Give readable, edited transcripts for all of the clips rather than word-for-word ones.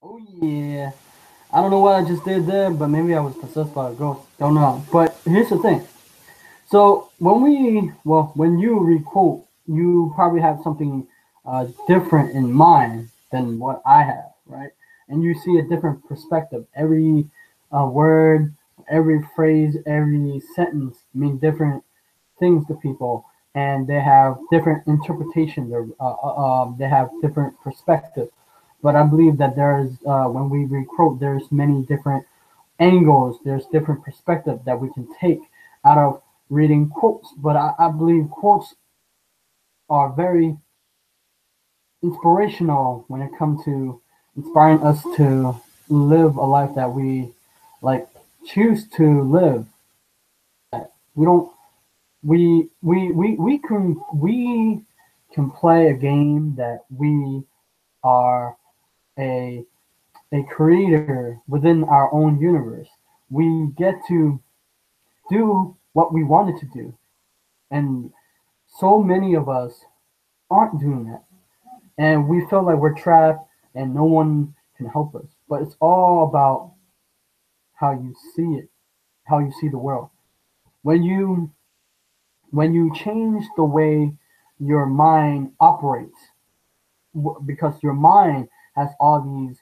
Oh yeah. I don't know what I just did there, but maybe I was possessed by a ghost. Don't know. But here's the thing. So when you requote, you probably have something different in mind than what I have, right? And you see a different perspective. Every word, every phrase, every sentence mean different things to people, and they have different interpretations. Or they have different perspectives. But I believe that there's when we requote, there's many different angles. There's different perspective that we can take out of reading quotes. But I believe quotes are very inspirational when it comes to inspiring us to live a life that we like choose to live. We don't we can play a game that we are a a creator within our own universe. We get to do what we wanted to do. And so many of us aren't doing that. And we feel like we're trapped and no one can help us. But it's all about how you see it, how you see the world. When you when you change the way your mind operates, because your mind has all these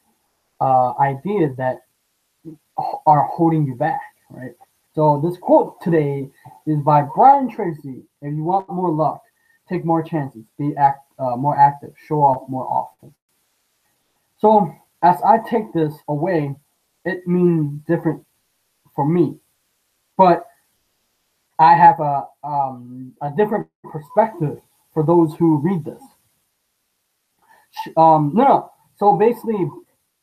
ideas that are holding you back, right? So this quote today is by Brian Tracy. If you want more luck, take more chances, more active, show off more often. So as I take this away, it means different for me, but I have a different perspective for those who read this. No, no. So basically,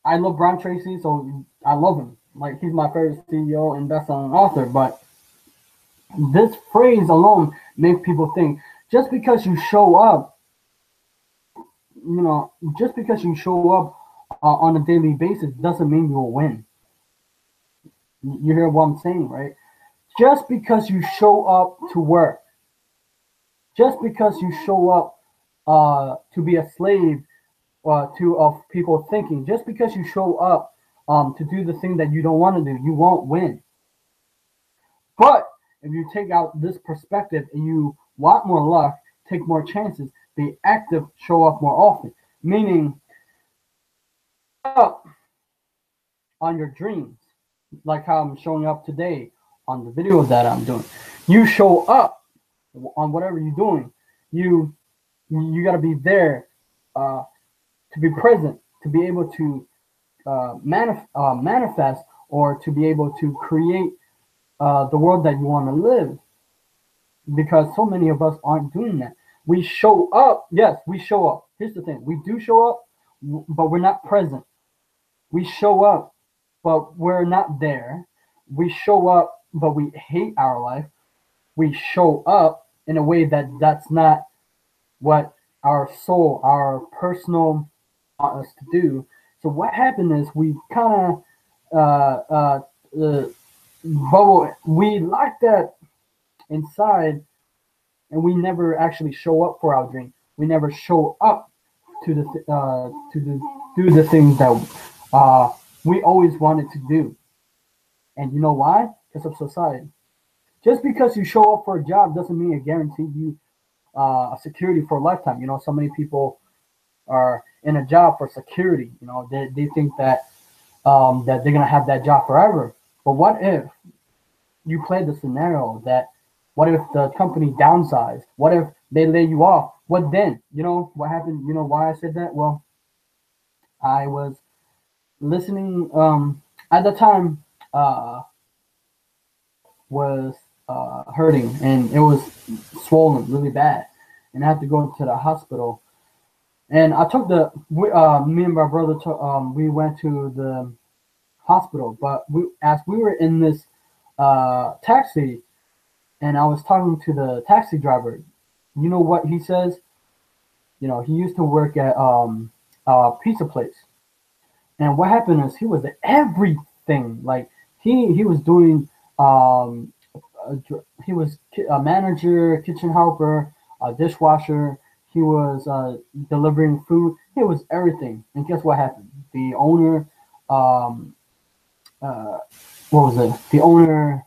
I love Brian Tracy, so I love him. Like he's my favorite CEO and best-selling author. But this phrase alone makes people think just because you show up, just because you show up on a daily basis doesn't mean you'll win. You hear what I'm saying, right? Just because you show up to work, just because you show up to be a slave to of people thinking, just because you show up to do the thing that you don't want to do, you won't win. But if you take out this perspective and you want more luck, take more chances, be active, show up more often. Meaning, up on your dreams, like how I'm showing up today on the video that I'm doing. You show up on whatever you're doing. You you got to be there uh, to be present, to be able to manifest, or to be able to create the world that you want to live. Because so many of us aren't doing that. We show up, yes, we show up. Here's the thing: we do show up, but we're not present. We show up, but we're not there. We show up, but we hate our life. We show up in a way that's not what our soul, our personal want us to do. So what happened is we kind of uh, bubble. We lock that inside, and we never actually show up for our dream. We never show up to do the things that uh, we always wanted to do. And you know why? Because of society. Just because you show up for a job doesn't mean it guarantees you a security for a lifetime. So many people are in a job for security. They think that they're gonna have that job forever. But what if you play the scenario that what if the company downsized? What if they lay you off? What then? You know what happened? You know why I said that? Well, I was listening at the time was hurting and it was swollen really bad, and I had to go to the hospital. And I took me and my brother we went to the hospital, but as we were in this taxi, and I was talking to the taxi driver. You know what he says? He used to work at a pizza place, and what happened is he was at everything. Like he was doing he was a manager, kitchen helper, a dishwasher. He was delivering food. He was everything. And guess what happened? The owner, um, uh, what was it? The owner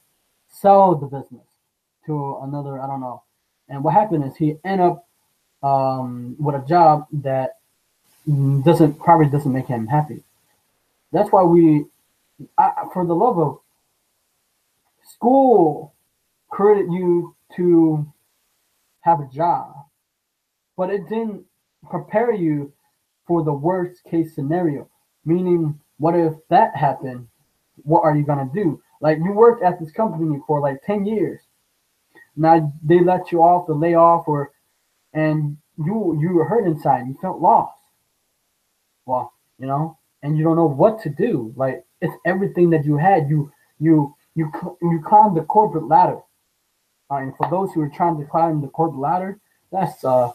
sold the business to another. I don't know. And what happened is he ended up with a job that doesn't probably doesn't make him happy. That's why for the love of school, created you to have a job, but it didn't prepare you for the worst case scenario. Meaning, what if that happened? What are you gonna do? Like you worked at this company for like 10 years. Now they let you off, the layoff, or and you were hurt inside. You felt lost. Well, and you don't know what to do. Like it's everything that you had. You climbed the corporate ladder. And for those who are trying to climb the corporate ladder, that's a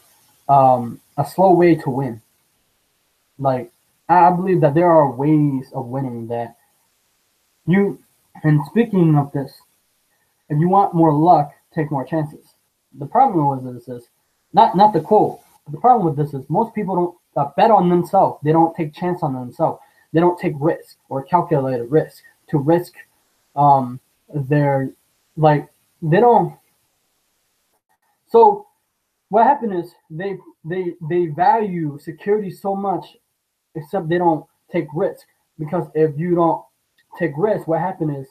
slow way to win. Like I believe that there are ways of winning that you. And speaking of this, if you want more luck, take more chances. The problem with this is not the quote. But the problem with this is most people don't bet on themselves. They don't take chance on themselves. They don't take risk or calculated risk to risk their like they don't. So what happened is they value security so much, except they don't take risk. Because if you don't take risk, what happened is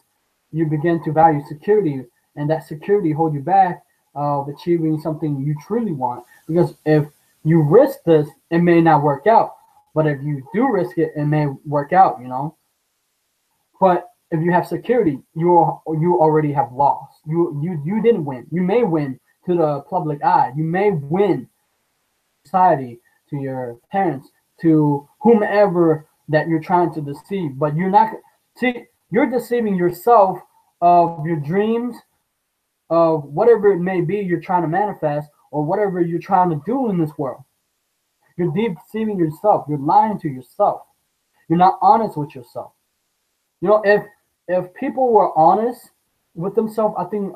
you begin to value security, and that security hold you back of achieving something you truly want. Because if you risk this, it may not work out. But if you do risk it, it may work out. But if you have security, you already have lost. You didn't win. You may win to the public eye. You may win society, to your parents, to whomever that you're trying to deceive. But you're not. See, you're deceiving yourself of your dreams, of whatever it may be you're trying to manifest, or whatever you're trying to do in this world. You're deceiving yourself. You're lying to yourself. You're not honest with yourself. If people were honest with themselves, I think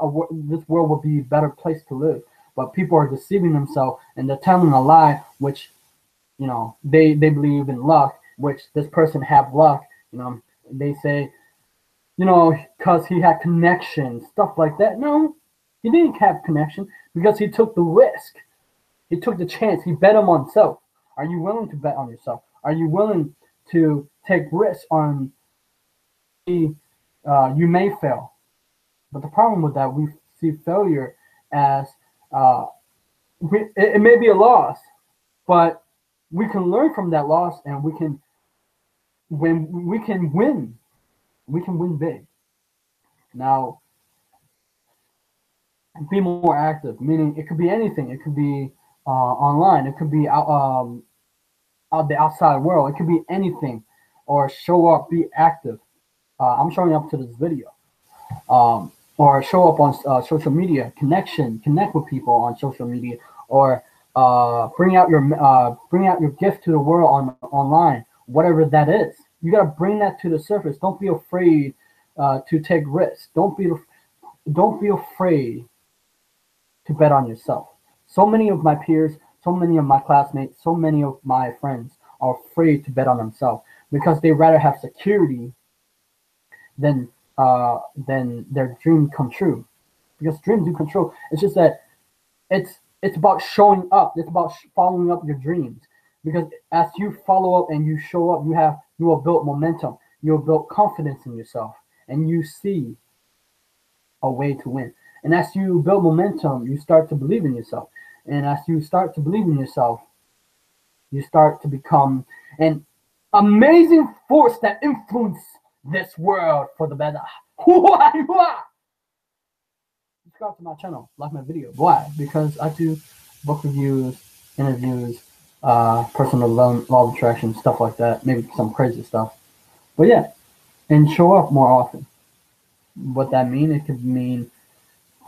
this world would be a better place to live. But people are deceiving themselves and they're telling a lie, which they believe in luck, which this person have luck. They say, because he had connections, stuff like that. No, he didn't have connection because he took the risk. He took the chance. He bet on himself. Are you willing to bet on yourself? Are you willing to take risks on you may fail? But the problem with that, we see failure as it may be a loss, but we can learn from that loss, and we can win. We can win big. Now, be more active, meaning it could be anything. It could be online. It could be out the outside world. It could be anything, or show up, be active. I'm showing up to this video, or show up on social media, connect with people on social media, or bring out your gift to the world online, whatever that is. You gotta bring that to the surface. Don't be afraid to take risks. Don't be afraid to bet on yourself. So many of my peers, so many of my classmates, so many of my friends are afraid to bet on themselves because they rather have security than their dream come true. Because dreams do come true. It's just that it's about showing up. It's about following up your dreams. Because as you follow up and you show up, you will build momentum. You will build confidence in yourself, and you see a way to win. And as you build momentum, you start to believe in yourself. And as you start to believe in yourself, you start to become an amazing force that influence this world for the better. Subscribe to my channel, like my video. Why? Because I do book reviews, interviews, personal law of attraction, stuff like that. Maybe some crazy stuff. But yeah, and show up more often. What that mean? It could mean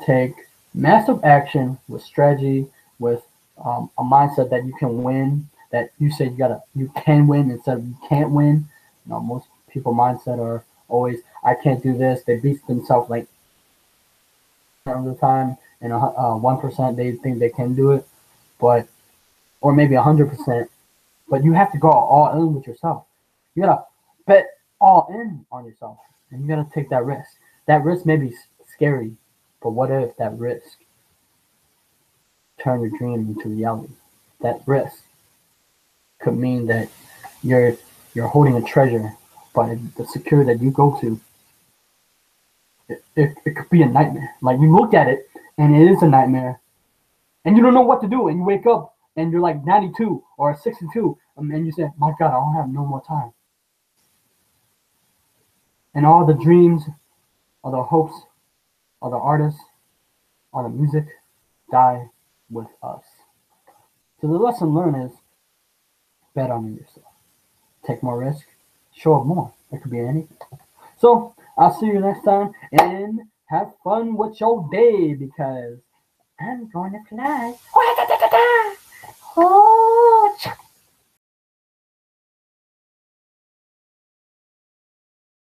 take massive action with strategy, with a mindset that you can win. That you say you can win instead of you can't win. Most people mindset are always I can't do this. They beat themselves like all the time, and 1% they think they can do it, but or maybe 100%, but you have to go all in with yourself. You gotta bet all in on yourself, and you gotta take that risk. That risk may be scary, but what if that risk turn your dream into reality? That risk could mean that you're you're holding a treasure, but the security that you go to, it could be a nightmare. Like you look at it and it is a nightmare, and you don't know what to do, and you wake up and you're like 92 or 62, and you say, "My God, I don't have no more time," and all the dreams, all the hopes, all the artists, all the music die with us. So the lesson learned is bet on yourself, take more risk, show up more. It could be anything. So I'll see you next time and have fun with your day because I'm going to fly.